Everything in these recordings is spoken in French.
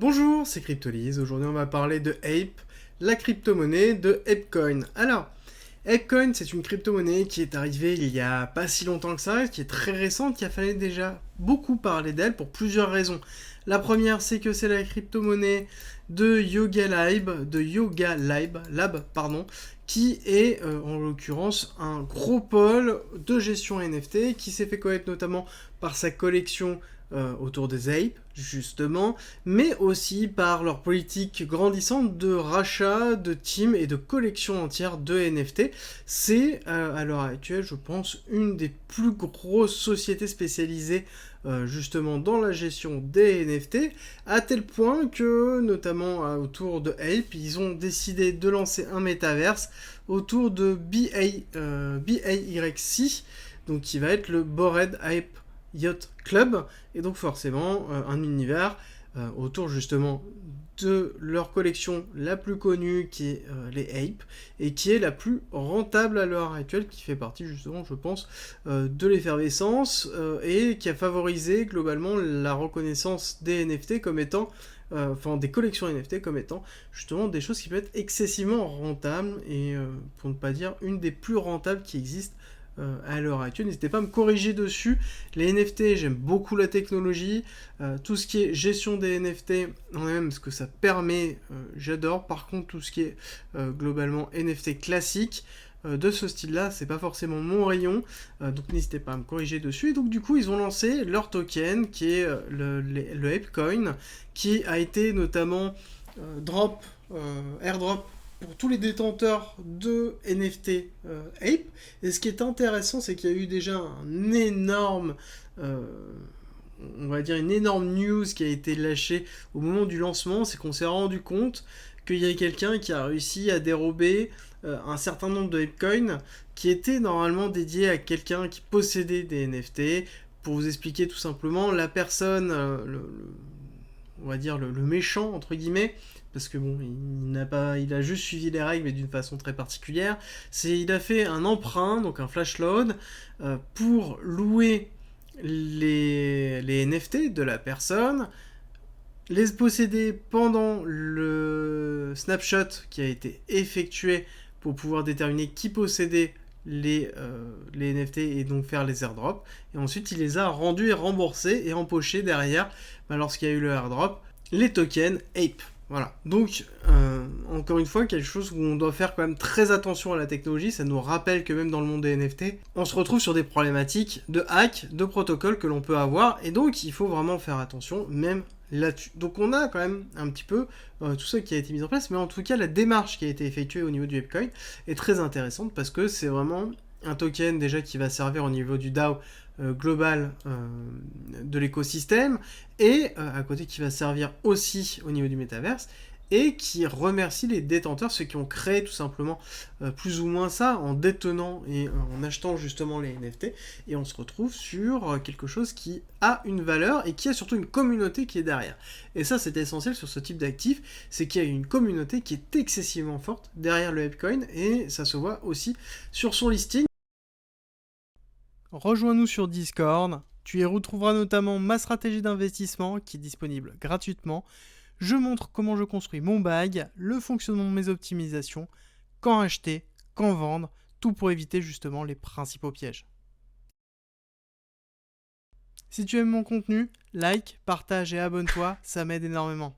Bonjour, c'est Cryptolyse. Aujourd'hui, on va parler de Ape, la crypto-monnaie de Apecoin. Alors, Apecoin, c'est une crypto-monnaie qui est arrivée il y a pas si longtemps que ça, qui est très récente, qui a fallu déjà beaucoup parler d'elle pour plusieurs raisons. La première, c'est que c'est la crypto-monnaie de Yoga Lab, qui est en l'occurrence un gros pôle de gestion NFT qui s'est fait connaître notamment par sa collection autour des apes, justement, mais aussi par leur politique grandissante de rachat, de teams et de collections entières de NFT. C'est, à l'heure actuelle, je pense, une des plus grosses sociétés spécialisées justement dans la gestion des NFT, à tel point que, notamment autour de Ape, ils ont décidé de lancer un métaverse autour de BAYC, donc qui va être le Bored Ape Yacht Club, et donc forcément un univers autour justement de leur collection la plus connue qui est les Apes, et qui est la plus rentable à l'heure actuelle, qui fait partie justement je pense de l'effervescence et qui a favorisé globalement la reconnaissance des NFT comme étant enfin des collections NFT comme étant justement des choses qui peuvent être excessivement rentables et pour ne pas dire une des plus rentables qui existent à l'heure actuelle. N'hésitez pas à me corriger dessus. Les NFT, j'aime beaucoup la technologie. Tout ce qui est gestion des NFT, en même ce que ça permet, j'adore. Par contre, tout ce qui est globalement NFT classique, de ce style-là, c'est pas forcément mon rayon. Donc n'hésitez pas à me corriger dessus. Et donc du coup, ils ont lancé leur token, qui est le Apecoin, qui a été notamment airdrop pour tous les détenteurs de NFT Ape. Et ce qui est intéressant, c'est qu'il y a eu déjà un énorme, on va dire une énorme news qui a été lâchée au moment du lancement. C'est qu'on s'est rendu compte qu'il y a quelqu'un qui a réussi à dérober un certain nombre de Apecoin qui étaient normalement dédiés à quelqu'un qui possédait des NFT. Pour vous expliquer tout simplement, la personne, on va dire le méchant entre guillemets, parce que bon, il a juste suivi les règles mais d'une façon très particulière. Il a fait un emprunt, donc un flash loan, pour louer les NFT de la personne, les posséder pendant le snapshot qui a été effectué pour pouvoir déterminer qui possédait les NFT et donc faire les airdrops. Et ensuite, il les a rendus et remboursés et empochés derrière, lorsqu'il y a eu le airdrop, les tokens Ape. Voilà. Donc, encore une fois, quelque chose où on doit faire quand même très attention à la technologie. Ça nous rappelle que même dans le monde des NFT, on se retrouve sur des problématiques de hack, de protocole que l'on peut avoir. Et donc, il faut vraiment faire attention, même là-dessus. Donc, on a quand même un petit peu tout ça qui a été mis en place. Mais en tout cas, la démarche qui a été effectuée au niveau du Apecoin est très intéressante parce que c'est vraiment un token déjà qui va servir au niveau du DAO global de l'écosystème, et à côté qui va servir aussi au niveau du métaverse, et qui remercie les détenteurs, ceux qui ont créé tout simplement plus ou moins ça, en détenant et en achetant justement les NFT, et on se retrouve sur quelque chose qui a une valeur et qui a surtout une communauté qui est derrière. Et ça, c'est essentiel sur ce type d'actif, c'est qu'il y a une communauté qui est excessivement forte derrière le Apecoin, et ça se voit aussi sur son listing. Rejoins-nous sur Discord, tu y retrouveras notamment ma stratégie d'investissement qui est disponible gratuitement. Je montre comment je construis mon bag, le fonctionnement de mes optimisations, quand acheter, quand vendre, tout pour éviter justement les principaux pièges. Si tu aimes mon contenu, like, partage et abonne-toi, ça m'aide énormément.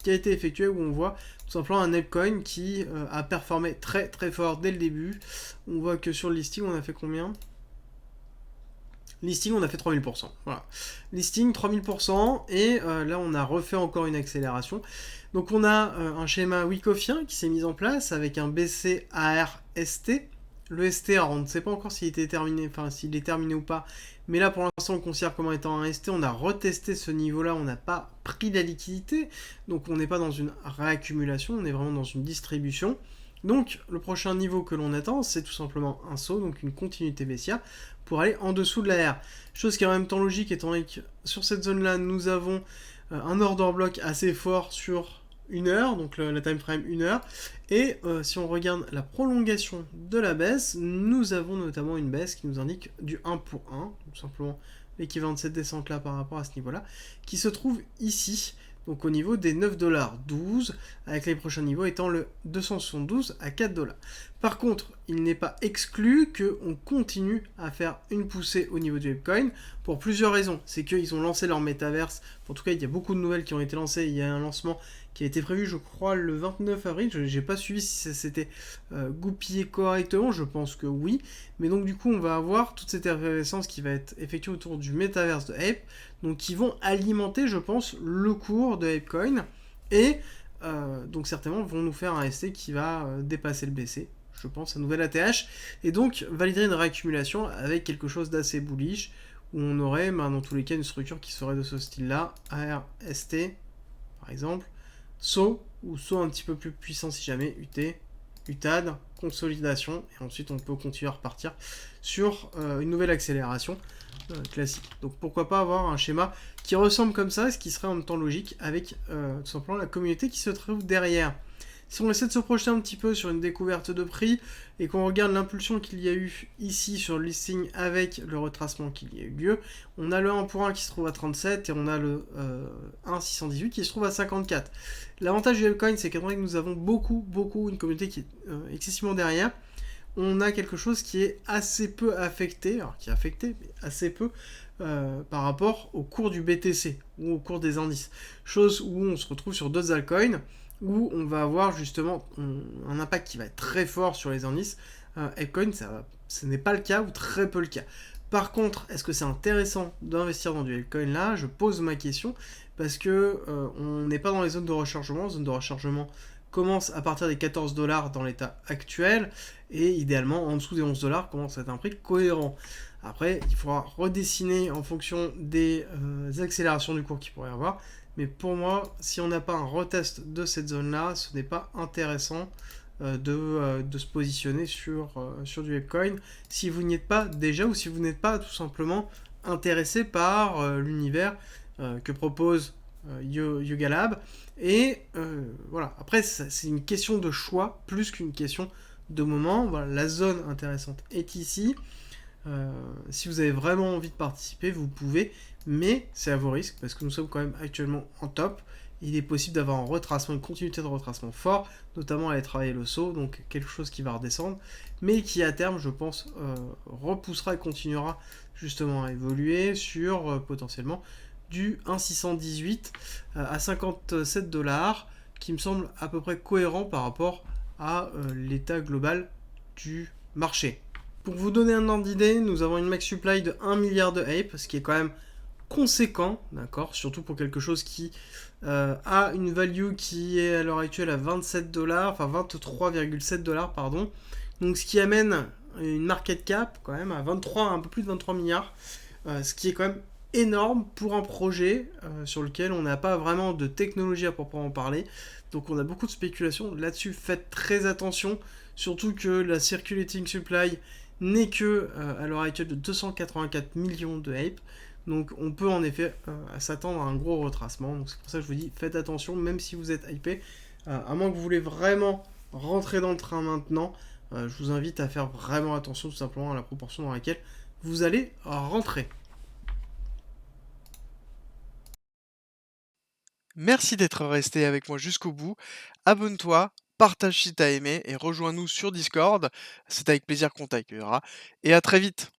Qui a été effectué où on voit tout simplement un Apecoin qui a performé très très fort dès le début. On voit que sur le listing on a fait combien ? Listing on a fait 3000%. Voilà. Listing 3000%, et là on a refait encore une accélération. Donc on a un schéma Wyckoffien qui s'est mis en place avec un BCARST. Le ST, alors on ne sait pas encore s'il était terminé, enfin s'il est terminé ou pas, mais là pour l'instant on le considère comme étant un ST. On a retesté ce niveau-là, on n'a pas pris la liquidité, donc on n'est pas dans une réaccumulation, on est vraiment dans une distribution. Donc le prochain niveau que l'on attend, c'est tout simplement un saut, donc une continuité baissière, pour aller en dessous de la R. Chose qui est en même temps logique, étant donné que sur cette zone-là, nous avons un order block assez fort sur 1 heure, donc la time frame 1 heure, et si on regarde la prolongation de la baisse, nous avons notamment une baisse qui nous indique du 1 pour 1, tout simplement l'équivalent de cette descente-là par rapport à ce niveau-là, qui se trouve ici, donc au niveau des 9,12$, avec les prochains niveaux étant le 272 à 4$. Par contre, il n'est pas exclu qu'on continue à faire une poussée au niveau du Bitcoin pour plusieurs raisons. C'est qu'ils ont lancé leur métaverse, en tout cas il y a beaucoup de nouvelles qui ont été lancées, il y a un lancement qui a été prévu je crois le 29 avril, je n'ai pas suivi si ça s'était goupillé correctement, je pense que oui, mais donc du coup on va avoir toute cette effervescence qui va être effectuée autour du métaverse de Ape, donc qui vont alimenter je pense le cours de Apecoin, et donc certainement vont nous faire un ST qui va dépasser le BC, je pense, un nouvel ATH, et donc valider une réaccumulation avec quelque chose d'assez bullish, où on aurait dans tous les cas une structure qui serait de ce style-là, ARST par exemple, SO, ou SO un petit peu plus puissant si jamais, UT, UTAD, consolidation, et ensuite on peut continuer à repartir sur une nouvelle accélération classique. Donc pourquoi pas avoir un schéma qui ressemble comme ça, ce qui serait en même temps logique avec tout simplement la communauté qui se trouve derrière. Si on essaie de se projeter un petit peu sur une découverte de prix et qu'on regarde l'impulsion qu'il y a eu ici sur le listing avec le retracement qu'il y a eu lieu, on a le 1 pour 1 qui se trouve à 37 et on a le 1,618 qui se trouve à 54. L'avantage du Bitcoin, c'est qu'étant donné que nous avons une communauté qui est excessivement derrière, on a quelque chose qui est assez peu affecté, alors qui est affecté, mais assez peu, par rapport au cours du BTC ou au cours des indices. Chose où on se retrouve sur d'autres altcoins où on va avoir justement un impact qui va être très fort sur les indices. Apecoin, ce n'est pas le cas ou très peu le cas. Par contre, est-ce que c'est intéressant d'investir dans du Apecoin là? Je pose ma question parce que on n'est pas dans les zones de rechargement. Les zones de rechargement commencent à partir des 14$ dans l'état actuel et idéalement en dessous des 11$ commence à être un prix cohérent. Après, il faudra redessiner en fonction des accélérations du cours qu'il pourrait y avoir. Mais pour moi, si on n'a pas un retest de cette zone-là, ce n'est pas intéressant de se positionner sur du Bitcoin si vous n'y êtes pas déjà ou si vous n'êtes pas tout simplement intéressé par l'univers que propose Yoga Lab. Et voilà, après, c'est une question de choix plus qu'une question de moment. Voilà, la zone intéressante est ici. Si vous avez vraiment envie de participer, vous pouvez, mais c'est à vos risques parce que nous sommes quand même actuellement en top. Il est possible d'avoir un retracement, une continuité de retracement fort, notamment à aller travailler le saut, donc quelque chose qui va redescendre, mais qui à terme, je pense, repoussera et continuera justement à évoluer sur potentiellement du 1,618 à 57$, qui me semble à peu près cohérent par rapport à l'état global du marché. Pour vous donner un ordre d'idée, nous avons une max supply de 1 milliard de Ape, ce qui est quand même conséquent, d'accord, surtout pour quelque chose qui a une value qui est à l'heure actuelle à 27$, enfin 23,7$, pardon. Donc ce qui amène une market cap quand même à 23, un peu plus de 23 milliards, ce qui est quand même énorme pour un projet sur lequel on n'a pas vraiment de technologie à proprement parler. Donc on a beaucoup de spéculation là-dessus. Faites très attention, surtout que la circulating supply n'est que à l'heure actuelle de 284 millions de Ape. Donc on peut en effet s'attendre à un gros retracement. Donc c'est pour ça que je vous dis faites attention, même si vous êtes hypé. À moins que vous voulez vraiment rentrer dans le train maintenant, je vous invite à faire vraiment attention tout simplement à la proportion dans laquelle vous allez rentrer. Merci d'être resté avec moi jusqu'au bout. Abonne-toi, partage si t'as aimé et rejoins-nous sur Discord. C'est avec plaisir qu'on t'accueillera. Et à très vite.